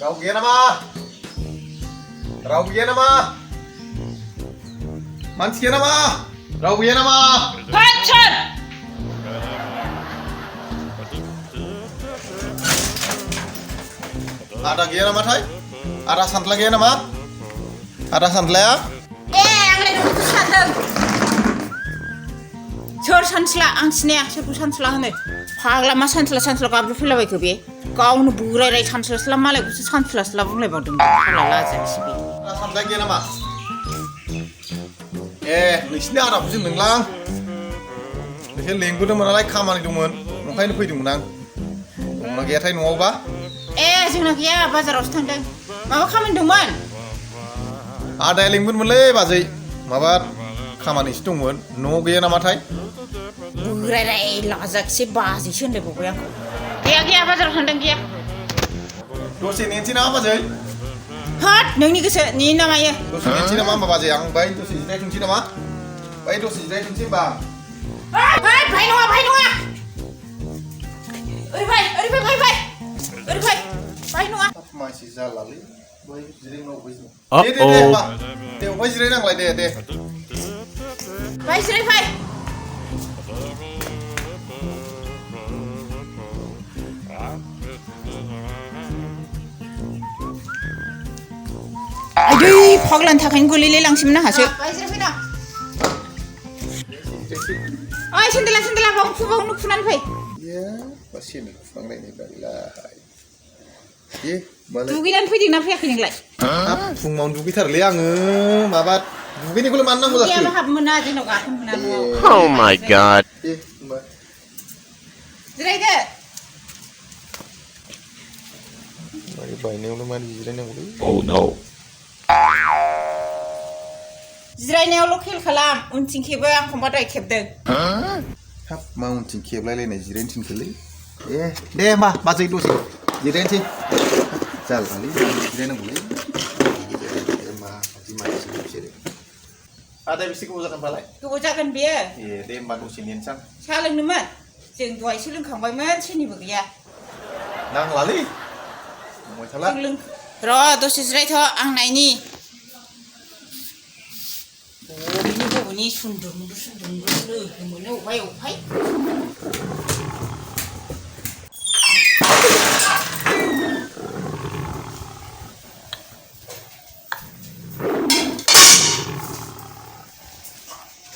राव गैया नामा राव गैया नामा मानसि गैया नामा राव गैया नामा Pacar ada gaya nama thay ada santla gaya nama ada santla ya आंलाय नोंखौ सानदों सोर सानस्ला आं सिनाया सोरखौ सानस्ला होनो फाग्ला मा सानस्ला गाबज्रि फैलाबायखो बे गावनो बुरायराय सानस्लास्ला मालायखौसो सानस्लास्ला बुंलायबावदों फाग्ला लाजायासै बे ada santla gaya nama नोंसिनि आदाखौसो नोंलां नोंसोर लेंबोदोंमोन नालाय खामानि दंमोन ओंखायनो फैदोंमोन आं दंना गैयाथाय न'आवबा जोंना गैया बाजारावसो थांदों माबा खामानि दंमोन आदाया लेंबोदोंमोनलै बाजै माबा खामानिसो दंमोन न'आव गैया नामाथाय बुरायराय लाजाखिसै बाजैसो होनलायबावबाय आंखौ गैया बाजाराव थांदों गैया दसे नेनोसै नामा बाजै हाट नोंनि गोसो नेनो ना मायो दसे नेनोसै नामा होमबा बाजै आं बाय दसे जिरायथोंसै नामा बाय दसे जिरायथोंसै होमबा भाइ नङा ओरै फै भाइ नङा मानसि जालालै बै जिरायनांगौ बै दे अबहाय जिरायनांलाय दे भाइ जिराय फै आदै फाग्लानि थाखायनो गोलैलाय लांसैमोन आंहासो ओइ सेन्देला बावनो फुनानै फै दुगैनानै फैदोंना फैयाखै नोंलाय फुङावनो दुगैथारलै आङो माबा दुगैनायखौलाय मानो नांगौ जाखो हाबनो मोना जोंनाव गाखोनो मोना न'आव Oh my god जिरायदो बायनायावलाय मानो जिरायनांगौलै Oh no जिरायनायावल' खेल खालाम उनथिं खेबो आं खंबा दहाय खेबदों हाब मा उनथिं खेबलायलायनाय जिरायनो थिनखोलै दे होमबा बाजै दसे जिरायनोसै जालालै जिरायनांगौलै माबायदि मानसि बिसोरो आदा बेसे गोबाव जागोन होनबालाय गोबाव जागोन बेयो दे होमबा दसे नेनोसै आं साहा लोंनोमोन जों दहायसो लोंखांबायमोन सोरनिबो गैया नांलालै बुंबाय थाला र' दसे जिरायथ' आं नायनि बबेनि सुन्दुर लोगो मोनो अबहाय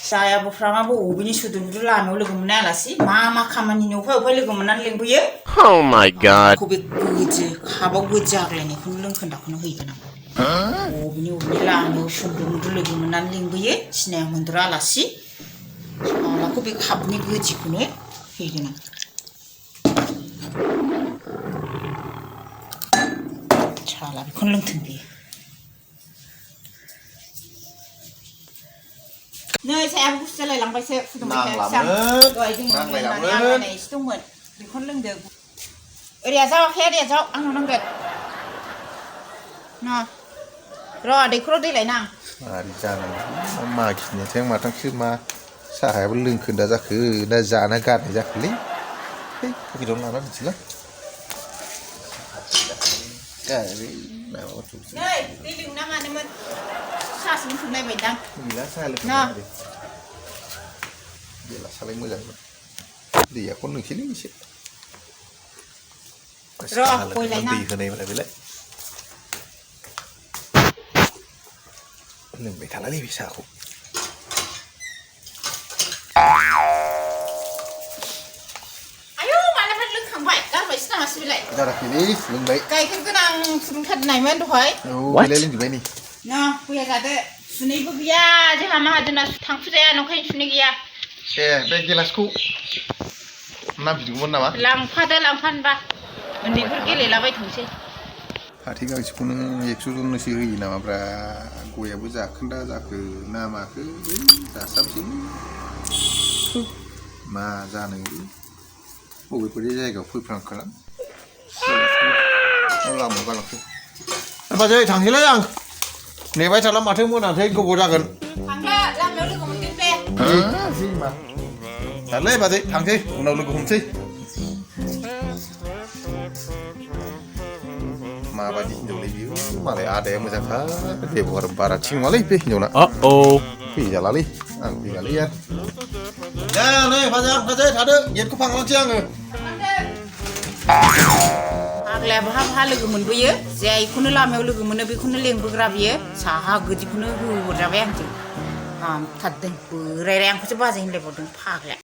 जायाबो फ्रामाबो बबेनि सुदुर लामायाव लोगो मोननाय आलासि मा खामानिनि अबहाय लोगो मोननानै लेंबोयो Oh my god बबे गोजो खाबाव गोजो आग्लायनायखौनो लोंखोन्दाखौनो हैगोन आं बबेनि लामायाव सुन्दुर लोगो मोननानै लेंबोयो सिनाया मोनदुर आलासि सालाखौ बे खाबनि गोजिखौनो हैगोन आं साला बेखौनो लोंथों बेयो नै सायाबो गुसु जालायलांबायसो फुदुंबाय दहाय जों नांलायनाय एसे दंमोन बेखौनो लोंदो ओरैया जावाखै आंनाव नांगोन र' दैखराव दै लायनां मारै जानांगौ मागिनायथाय माथांसो मा साहायाबो लोंखोन्दा जाखो ना जाना गारनाय जाखोलै पकेटावनो लाना दोनसैलां नै दै लोंना मानोमोन साहासो लोंखांनायबायदां गैला साहा लोंखांबाय बेलासालाय मोजांमोन दैया खन नोंसैलै एसे दै होनायमोन बेलाय लोंबाय थालालै बे साहाखौ आयौ मालाबा लोंखांबाय गारबायसो नामासो बेलाय गाराखैलै लोंबाय गाइखेर गोनां फुदुंथारनायमोन दहाय बेलाय लोंजोबबाय नै फैया जादो सुनैबो गैया जोंहा माहाजोना थांफुजाया नंखायनो सुनै गैया बे गिलासखौ नांफिनगौमोन नामा लांफानोबा उन्दैफोर गेलेलाबायथोंसै फाथै गांसेखौनो 100 जननोसो होयो नामाब्रा गयाबो जाखोन्दा जाखो ना माखो जासाबसै मा जानो बबेबायदि जायगायाव फैफ्रांखालां लामायाव गालांसै बाजै थांसैलै आं नेबाय थाला माथो मोनासै गोबाव जागोन थांला लामायाव लोगो मोनगोन बे दालै बाजै थांसै उनाव लोगो हमसै मा माबायदि हिनजावलै बियो मालाय आदाया मोजांथार बेबहार बारा थिग नङालै बे हिनजावना फैजालालै आं फैजालै आरो दे नै फाजा थादो गेटखौ फांलांसै आङो फाग्लायाबो हा लोगो मोनबोयो जायखौनो लामायाव लोगो मोनो बेखौनो लेंबोग्रा बियो साहा गोदिखौनो होहरजाबाय आंजों हामथारदों बोरायराय आंखौसो बाजै होनलायबावदों फाग्लाया